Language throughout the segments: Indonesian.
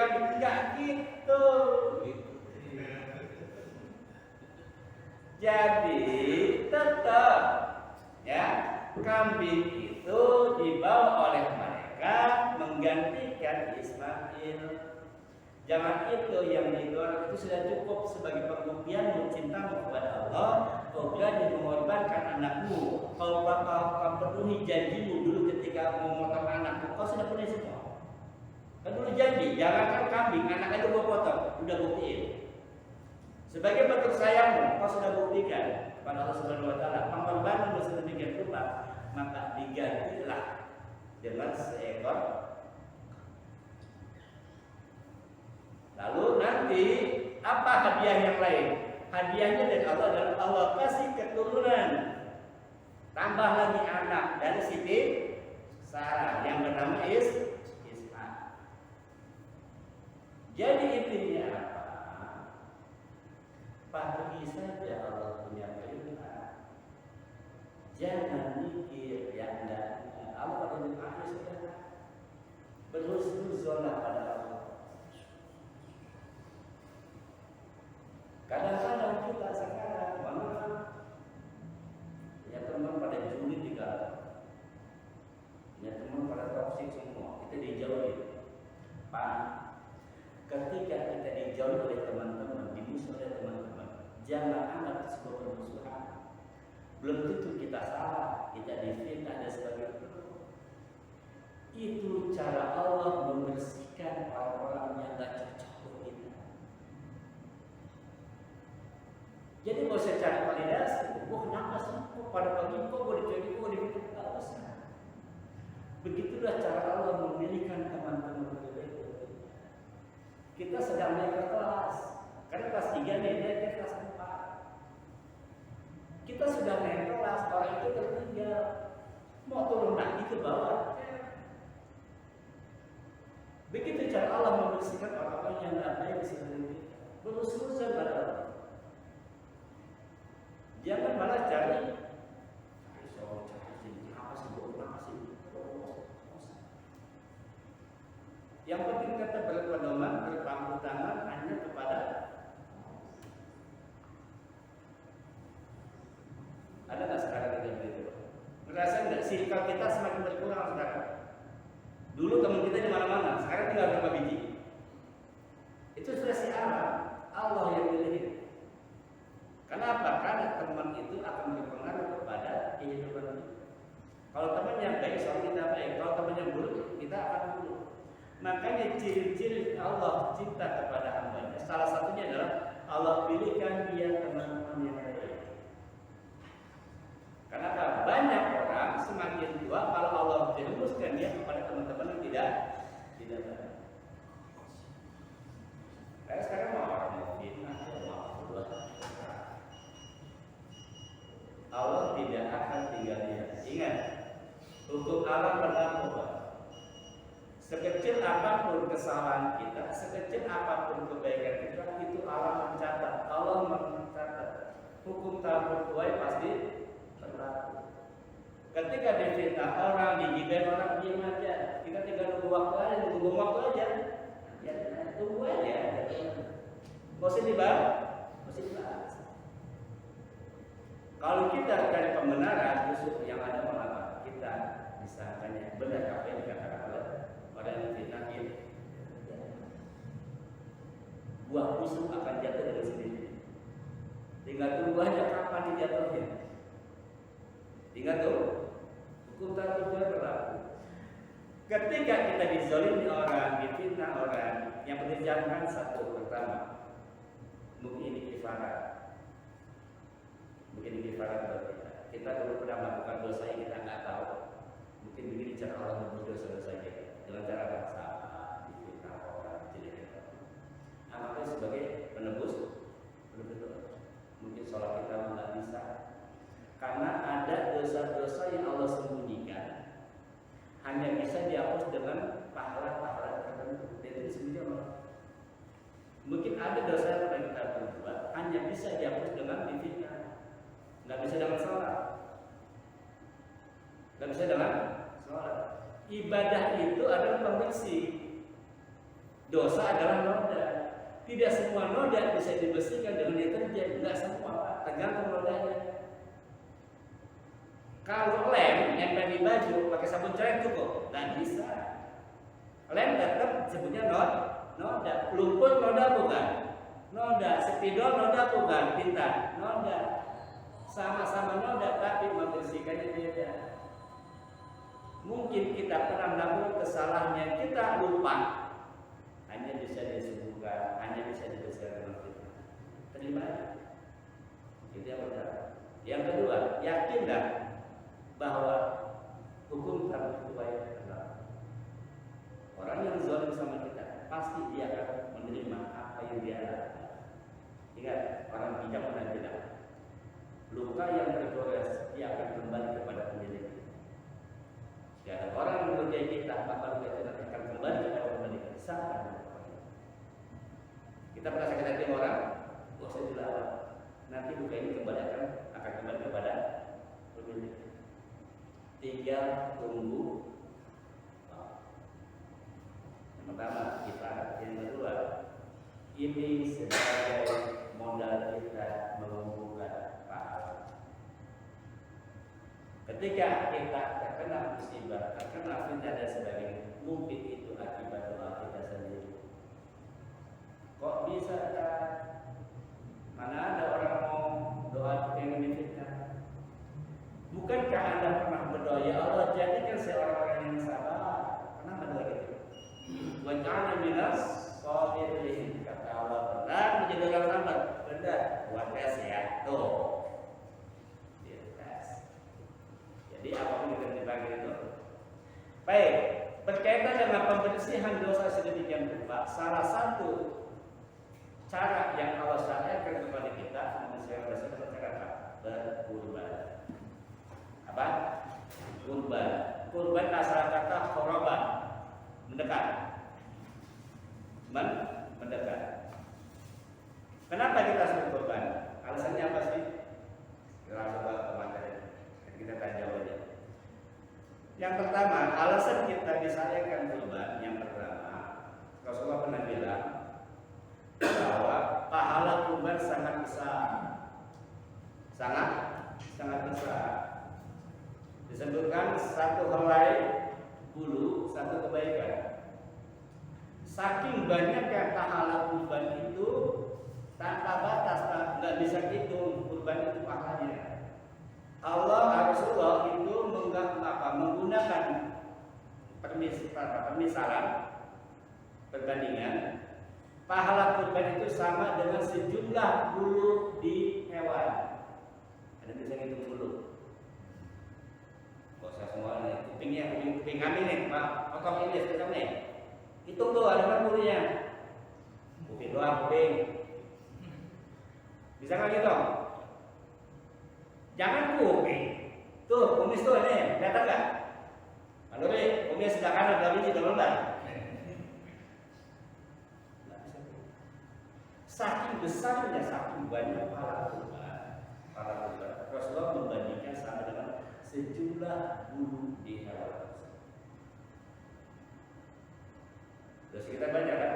kambing. Enggak gitu. Jadi tetap ya kambing itu dibawa oleh mereka menggantikan Ismail. Jangan itu yang didorong, itu sudah cukup sebagai pembuktian cintamu kepada Allah. Kau berani mengorbankan anakmu, kau penuhi janjimu dulu ketika memotong anakmu, kau sudah penuhi semua. Kan dulu janji, jangankan kambing, anak itu gua potong, udah buktiin. Sebagai bentuk sayangmu, kau sudah buktikan kepada Allah Subhanahu Wa Taala pengorbananmu sedemikian rupa, maka digantilah dengan seekor. Lalu nanti apa hadiah yang lain? Hadiahnya dari Allah adalah Allah kasih keturunan, tambah lagi anak dari Siti Sarah yang bernama Ishak. Jadi intinya apa? Patuhi saja Allah punya perintah. Jangan mikir yang enggak. Allah pada akhir sudah berhusnuzon pada Allah. Kadang-kadang kita sekarang punya teman pada juli 3, punya teman pada toksik semua, kita dijauhi. Pak, ketika kita dijauhi oleh teman-teman, dimusuhi oleh teman-teman, jangan anggap sebuah permusuhan. Belum tentu kita salah, kita difitnah dan sebagainya. Itu cara Allah membersihkan orang-orang yang tidak cocok dengan kita. Jadi mau secara validasi, gua kenapa sih? Kok pada pagi kok gua dicari, gua dipikir tak usah. Begitulah cara Allah memilihkan teman-teman berbeda. Kita sedang naik kelas, karena kelas 3 nih, dia kelas 4. Kita sudah naik kelas, orang itu tertinggal, mau turun lagi ke bawah. Begitu cara Allah membersihkan orang-orang yang tidak baik di sekeliling kita. Berusur-usur pada Allah. Jangan malah cari apa sih, yang penting kita berpedoman, berpangku tangan hanya kepada ada nggak sekarang kita begitu? Merasa nggak sikap kita semakin berkurang sekarang? Dulu teman kita di mana-mana, sekarang tinggal berapa biji? Itu sudah siaran Allah yang pilih. Kenapa? Karena teman itu akan berpengaruh kepada kehidupan kita. Kalau teman yang baik, soal kita baik. Kalau teman yang buruk, kita akan buruk. Makanya ciri-ciri Allah cinta kepada hambanya, salah satunya adalah Allah pilihkan dia teman-teman yang baik. Kenapa? Banyak orang semakin tua kalau Allah jerumuskan dia kepada teman-teman yang tidak baik. Kayak sekarang mau orang mau fitnah, mau Allah tidak akan tinggal diam. Ingat, hukum Allah berlaku. Sekecil apapun kesalahan kita, sekecil apapun kebaikan kita, itu Allah mencatat. Allah mencatat. Hukum tak bertuai pasti berlaku. Ketika difitnah orang, digibahin orang, diam aja. Kita tinggal nunggu waktu aja, nunggu waktu aja. Ya, tunggu aja. Nggak usah dibahas, nggak usah dibahas. Kalau kita cari pembenaran, justru yang ada malah kita bisa tanya benar apa yang dikatakan oleh orang yang fitnah ini. Buah busuk akan jatuh dari sendiri. Tinggal tunggu aja kapan dijatuhin. Tinggal tunggu. Hukum tak berlaku. Ketika kita dizalimi orang, difitnah orang, yang mengerjakan satu pertama, mungkin ini kifarat. Mungkin ini kifarat buat kita. Kita dulu pernah melakukan dosa yang kita nggak tahu. Mungkin begini cara Allah menembus dosa-dosa kita dengan cara bahasa, difitnah orang, jelek-jelek. Maka sebagai penebus dosa. Mungkin sholat kita nggak bisa, karena ada dosa-dosa yang Allah sembunyikan, hanya bisa dihapus dengan pahala-pahala tertentu. Dan itu sebenarnya Allah. Mungkin ada dosa yang pernah kita berbuat, hanya bisa dihapus dengan difitnah. Nggak bisa dengan sholat, nggak bisa dengan sholat. Ibadah itu adalah pembersih. Dosa adalah noda. Tidak semua noda bisa dibersihkan dengan deterjen, enggak semua, Pak. Tergantung nodanya. Kalau lem nempel di baju pakai sabun cair cukup, nggak bisa. Lem tetap sebutnya noda. Lumpur noda bukan? Noda. Spidol noda bukan? Tinta noda. Sama-sama noda, tapi membersihkannya beda. Mungkin kita pernah melakukan kesalahan, kita lupa. Hanya bisa disembuhkan, hanya bisa dibersihkan dengan kita. Terima. Itu yang pertama. Yang kedua, yakinlah bahwa hukum harus dibayar. Orang yang zalim sama kita pasti dia akan menerima apa yang dia lakukan. Ingat, orang bijak pernah bilang, luka yang tergores dia akan kembali kepada pemiliknya. Ya, orang yang mengerjai kita maka luka itu akan kembali kepada pemiliknya. Sama. Kita pernah sakit hati orang, saya dilawan. Nanti luka ini akan kembali kepada pemiliknya. Tinggal tunggu. Yang pertama kita, yang kedua ini sebagai modal kita mengumpulkan pahala. Ketika kita terkena musibah, terkena fitnah dan sebagainya, mungkin itu akibat doa kita sendiri. Kok bisa kan? Mana ada orang mau doa yang fitnah? Bukankah Anda pernah berdoa, ya Allah jadikan saya orang-orang yang sabar? Pernah berdoa gitu? Waj'alna minas sabirin, kata Allah, benar menjadi orang sabar. Benar, buat tes ya. Tuh. Tes. Jadi apapun yang dipanggil itu. Baik, berkaitan dengan pembersihan dosa sedemikian rupa, salah satu cara yang Allah syariatkan kepada kita membersihan dosa dengan cara apa? Berkurban. Apa? Kurban. Kurban asal kata khoroban, mendekat. Mendekat. Kenapa kita harus berkorban? Alasannya apa sih? Langsung ke materi. Kita tanya aja. Yang pertama, alasan kita disyariatkan kurban. Yang pertama, Rasulullah pernah bilang bahwa pahala kurban sangat besar. Sangat besar. Disebutkan satu helai bulu, satu kebaikan. Saking banyaknya pahala kurban itu tanpa batas, nggak bisa hitung kurban itu pahalanya. Allah Rasulullah itu menggunakan permisalan perbandingan pahala kurban itu sama dengan sejumlah bulu di hewan. Ada bisa hitung bulu. Gak usah semua nih, kuping kami nih, Pak, potong ini sekarang nih. Hitung tuh ada berapa bulunya? Kuping doang, kuping. Bisa nggak gitu? Jangan kuping. Tuh, kumis tuh ini, kelihatan nggak? Lalu nih, kumis sebelah kanan, sebelah biji, sebelah lembar. Saking besarnya, saking banyak para kurban. Rasulullah membandingkan sama dengan sejumlah bulu di hewan. Terus kita baca kan?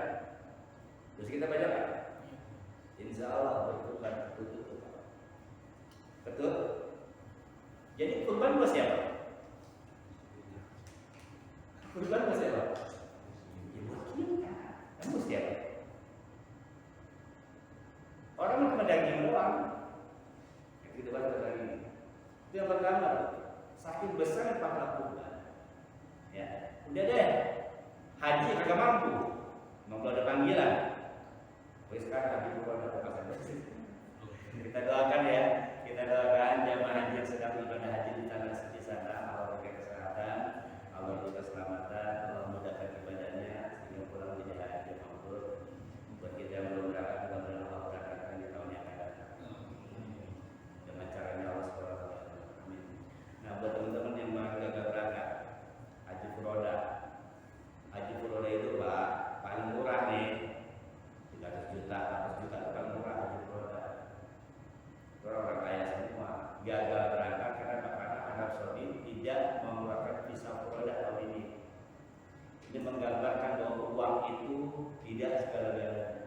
Insya Allah berkurban betul. Betul? Jadi kurban buat siapa? Kurban buat siapa? Ya buat kita. Kan buat siapa? Orang mau daging doang. Kita baca daging. Itu yang pertama. Saking besar pahala kurban. Ya, udah deh. Haji kagak mampu ada panggilan. Sekarang haji kurban ada pasangan. Kita doakan ya. Kita doakan jamaah haji yang sedang ibadah haji di tanah suci sana. Allah beri kesehatan, Allah beri keselamatan, Allah mudahkan ibadahnya sehingga pulang menjadi haji yang mabrur. Buat kita yang belum berangkat, mudah-mudahan Allah berangkatkan di tahun yang akan datang. Dengan caranya Allah SWT. Amin. Nah, buat teman-teman yang gagal berangkat haji furoda. Haji furoda itu Pak paling murah nih. 300 juta, 400 juta itu paling murah haji furoda. Orang kaya semua gagal berangkat karena Arab Saudi tidak mengeluarkan visa furoda tahun ini. Ini menggambarkan bahwa uang itu tidak segala-galanya.